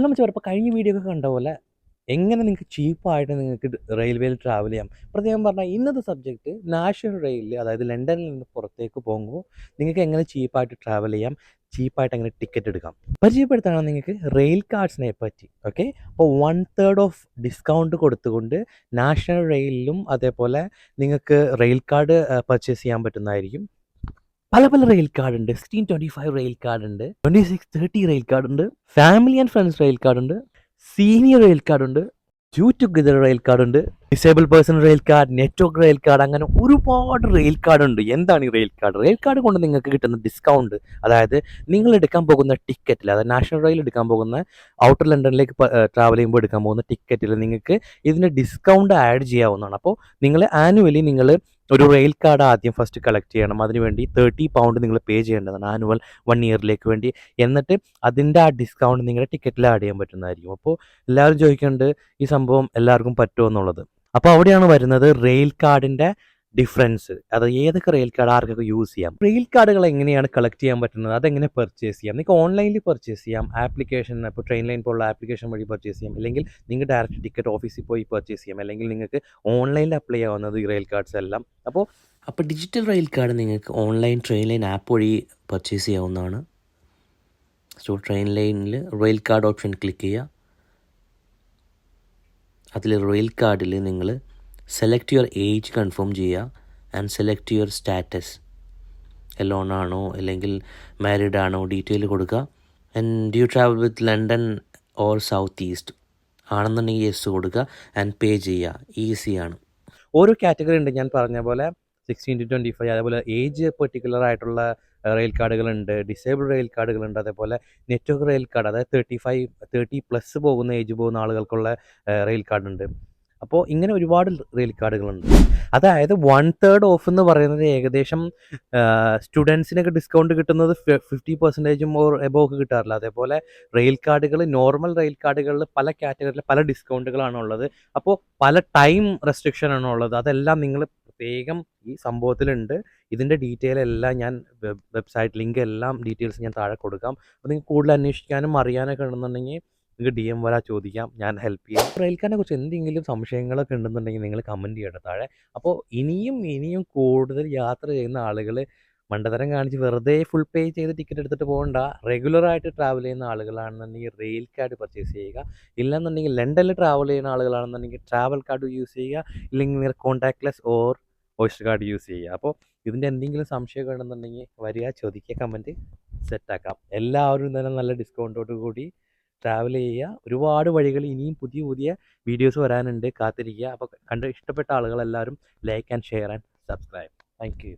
നമ്മൾ ചിലപ്പോൾ കഴിഞ്ഞ വീഡിയോ ഒക്കെ കണ്ട പോലെ എങ്ങനെ നിങ്ങൾക്ക് ചീപ്പായിട്ട് നിങ്ങൾക്ക് റെയിൽവേയിൽ ട്രാവൽ ചെയ്യാം. പ്രത്യേകം പറഞ്ഞാൽ ഇന്നത്തെ സബ്ജക്റ്റ് നാഷണൽ റെയിലിൽ, അതായത് ലണ്ടനിൽ നിന്ന് പുറത്തേക്ക് പോകുമ്പോൾ നിങ്ങൾക്ക് എങ്ങനെ ചീപ്പായിട്ട് ട്രാവൽ ചെയ്യാം, ചീപ്പായിട്ട് എങ്ങനെ ടിക്കറ്റ് എടുക്കാം പരിചയപ്പെടുത്താണ് നിങ്ങൾക്ക് റെയിൽ കാർഡ്സിനെ പറ്റി. ഓക്കെ, അപ്പോൾ 1/3 ഓഫ് ഡിസ്കൗണ്ട് കൊടുത്തുകൊണ്ട് നാഷണൽ റെയിലിലും അതേപോലെ നിങ്ങൾക്ക് റെയിൽ കാർഡ് പർച്ചേസ് ചെയ്യാൻ പറ്റുന്നതായിരിക്കും. പല പല റെയിൽ കാർഡ് ഉണ്ട്. 1625 റെയിൽ കാർഡ് ഉണ്ട്, 2630 റെയിൽ കാർഡ് ഉണ്ട്, family and friends rail card ഉണ്ട്, സീനിയർ റെയിൽ കാർഡ് ഉണ്ട്, ടു ടുഗദർ റെയിൽ കാർഡ് ഉണ്ട്, disable person rail card, network rail card, അങ്ങനെ ഒരുപാട് റെയിൽ കാർഡ് ഉണ്ട്. എന്താണ് ഈ റെയിൽ കാർഡ്? റെയിൽ കാർഡ് കൊണ്ട് നിങ്ങൾക്ക് കിട്ടുന്ന ഡിസ്കൗണ്ട്, അതായത് നിങ്ങൾ എടുക്കാൻ പോകുന്ന ടിക്കറ്റിൽ, അതായത് നാഷണൽ റെയിൽ എടുക്കാൻ പോകുന്ന ഔട്ടർ ലണ്ടനിലേക്ക് ട്രാവൽ ചെയ്യുമ്പോൾ എടുക്കാൻ പോകുന്ന ടിക്കറ്റിൽ നിങ്ങൾക്ക് ഇതിന് ഡിസ്കൗണ്ട് ആഡ് ചെയ്യാവുന്നതാണ്. അപ്പോൾ നിങ്ങൾ ആനുവലി നിങ്ങൾ ഒരു റെയിൽ കാർഡ് ആദ്യം ഫസ്റ്റ് കളക്ട് ചെയ്യണം. അതിനുവേണ്ടി £30 നിങ്ങൾ പേ ചെയ്യേണ്ടതാണ് ആനുവൽ 1 ഇയറിലേക്ക് വേണ്ടി. എന്നിട്ട് അതിൻ്റെ ആ ഡിസ്കൗണ്ട് നിങ്ങളുടെ ടിക്കറ്റിൽ ആഡ് ചെയ്യാൻ പറ്റുന്നതായിരിക്കും. അപ്പോൾ എല്ലാവരും ചോദിക്കുന്നുണ്ട് ഈ സംഭവം എല്ലാവർക്കും പറ്റുമോ എന്നുള്ളത്. അപ്പോൾ അവിടെയാണ് വരുന്നത് റെയിൽ കാർഡിൻ്റെ ഡിഫറൻസ്. അത് ഏതൊക്കെ റെയിൽ കാർഡ് ആർക്കൊക്കെ യൂസ് ചെയ്യാം, റെയിൽ കാർഡുകൾ എങ്ങനെയാണ് കളക്ട് ചെയ്യാൻ പറ്റുന്നത്, അതെങ്ങനെ പർച്ചേസ് ചെയ്യാം. നിങ്ങൾക്ക് ഓൺലൈനിൽ പർച്ചേസ് ചെയ്യാം, ആപ്ലിക്കേഷൻ, ഇപ്പോൾ ട്രെയിൻ ലൈൻ പോലുള്ള ആപ്ലിക്കേഷൻ വഴി പർച്ചേസ് ചെയ്യാം, അല്ലെങ്കിൽ നിങ്ങൾ ഡയറക്റ്റ് ടിക്കറ്റ് ഓഫീസിൽ പോയി പർച്ചേസ് ചെയ്യാം, അല്ലെങ്കിൽ നിങ്ങൾക്ക് ഓൺലൈനിൽ അപ്ലൈ ചെയ്യാവുന്നത് ഈ റെയിൽ കാർഡ്സ് എല്ലാം. അപ്പോൾ ഡിജിറ്റൽ റെയിൽ കാർഡ് നിങ്ങൾക്ക് ഓൺലൈൻ ട്രെയിൻ ലൈൻ ആപ്പ് വഴി പർച്ചേസ് ചെയ്യാവുന്നതാണ്. സോ ട്രെയിൻ ലൈനിൽ റെയിൽ കാർഡ് ഓപ്ഷൻ ക്ലിക്ക് ചെയ്യുക. അതിൽ റെയിൽ കാർഡിൽ നിങ്ങൾ സെലക്ട് യുവർ ഏജ് കൺഫേം ചെയ്യുക and select your status. Alone ആണോ അല്ലെങ്കിൽ മാരീഡ് ആണോ ഡീറ്റെയിൽ കൊടുക്കുക. And you travel with London or south east ആണെന്നുണ്ടെങ്കിൽ യെസ് കൊടുക്കുക ആൻഡ് പേ ചെയ്യുക. ഈസിയാണ്. ഓരോ കാറ്റഗറി ഉണ്ട്, ഞാൻ പറഞ്ഞ പോലെ 16 to 25, അതേപോലെ ഏജ് പെർട്ടിക്കുലർ ആയിട്ടുള്ള റെയിൽ കാർഡുകളുണ്ട്, ഡിസേബിൾ റെയിൽ കാർഡുകളുണ്ട്, അതേപോലെ നെറ്റ്വർക്ക് റെയിൽ കാർഡ്, അതായത് 30+ പോകുന്ന ഏജ് പോകുന്ന ആളുകൾക്കുള്ള റെയിൽ കാർഡുണ്ട്. അപ്പോൾ ഇങ്ങനെ ഒരുപാട് റെയിൽ കാർഡുകളുണ്ട്. അതായത് 1/3 ഓഫ് എന്ന് പറയുന്നത് ഏകദേശം സ്റ്റുഡൻസിനൊക്കെ ഡിസ്കൗണ്ട് കിട്ടുന്നത് 50% ഓർ എബോവ് കിട്ടാറില്ല. അതേപോലെ റെയിൽ കാർഡുകൾ, നോർമൽ റെയിൽ കാർഡുകളിൽ പല കാറ്റഗറിയിൽ പല ഡിസ്കൗണ്ടുകളാണ് ഉള്ളത്. അപ്പോൾ പല ടൈം റെസ്ട്രിക്ഷൻ ആണ് ഉള്ളത്. അതെല്ലാം നിങ്ങൾ പ്രത്യേകം ഈ സംഭവത്തിലുണ്ട്. ഇതിൻ്റെ ഡീറ്റെയിൽ എല്ലാം ഞാൻ വെബ്സൈറ്റ് ലിങ്ക് എല്ലാം ഡീറ്റെയിൽസ് ഞാൻ താഴെ കൊടുക്കാം. അപ്പോൾ നിങ്ങൾക്ക് കൂടുതൽ അന്വേഷിക്കാനും അറിയാനൊക്കെ ഉണ്ടെന്നുണ്ടെങ്കിൽ നിങ്ങൾക്ക് DM വരാ ചോദിക്കാം, ഞാൻ ഹെൽപ്പ് ചെയ്യാം. റെയിൽ കാർഡിനെ കുറിച്ച് എന്തെങ്കിലും സംശയങ്ങളൊക്കെ ഉണ്ടെന്നുണ്ടെങ്കിൽ നിങ്ങൾ കമൻറ്റ് ചെയ്യണം താഴെ. അപ്പോൾ ഇനിയും കൂടുതൽ യാത്ര ചെയ്യുന്ന ആളുകൾ മണ്ടത്തരം കാണിച്ച് വെറുതെ ഫുൾ പേ ചെയ്ത് ടിക്കറ്റ് എടുത്തിട്ട് പോകണ്ട. റെഗുലറായിട്ട് ട്രാവൽ ചെയ്യുന്ന ആളുകളാണെന്നുണ്ടെങ്കിൽ റെയിൽ കാർഡ് പർച്ചേസ് ചെയ്യുക. ഇല്ലെന്നുണ്ടെങ്കിൽ ലണ്ടനിൽ ട്രാവൽ ചെയ്യുന്ന ആളുകളാണെന്നുണ്ടെങ്കിൽ ട്രാവൽ കാർഡ് യൂസ് ചെയ്യുക. ഇല്ലെങ്കിൽ നിങ്ങൾ contactless or oyster card use ചെയ്യുക. അപ്പോൾ ഇതിൻ്റെ എന്തെങ്കിലും സംശയമൊക്കെ ഉണ്ടെന്നുണ്ടെങ്കിൽ വരിക, ചോദിക്കുക, കമൻറ്റ് സെറ്റാക്കാം. എല്ലാവരും തന്നെ നല്ല ഡിസ്കൗണ്ടോട് കൂടി ട്രാവൽ ചെയ്യുക. ഒരുപാട് വഴികൾ, ഇനിയും പുതിയ പുതിയ വീഡിയോസ് വരാനുണ്ട്, കാത്തിരിക്കുക. അപ്പോൾ കണ്ട് ഇഷ്ടപ്പെട്ട ആളുകളെല്ലാവരും like and share and subscribe. Thank U.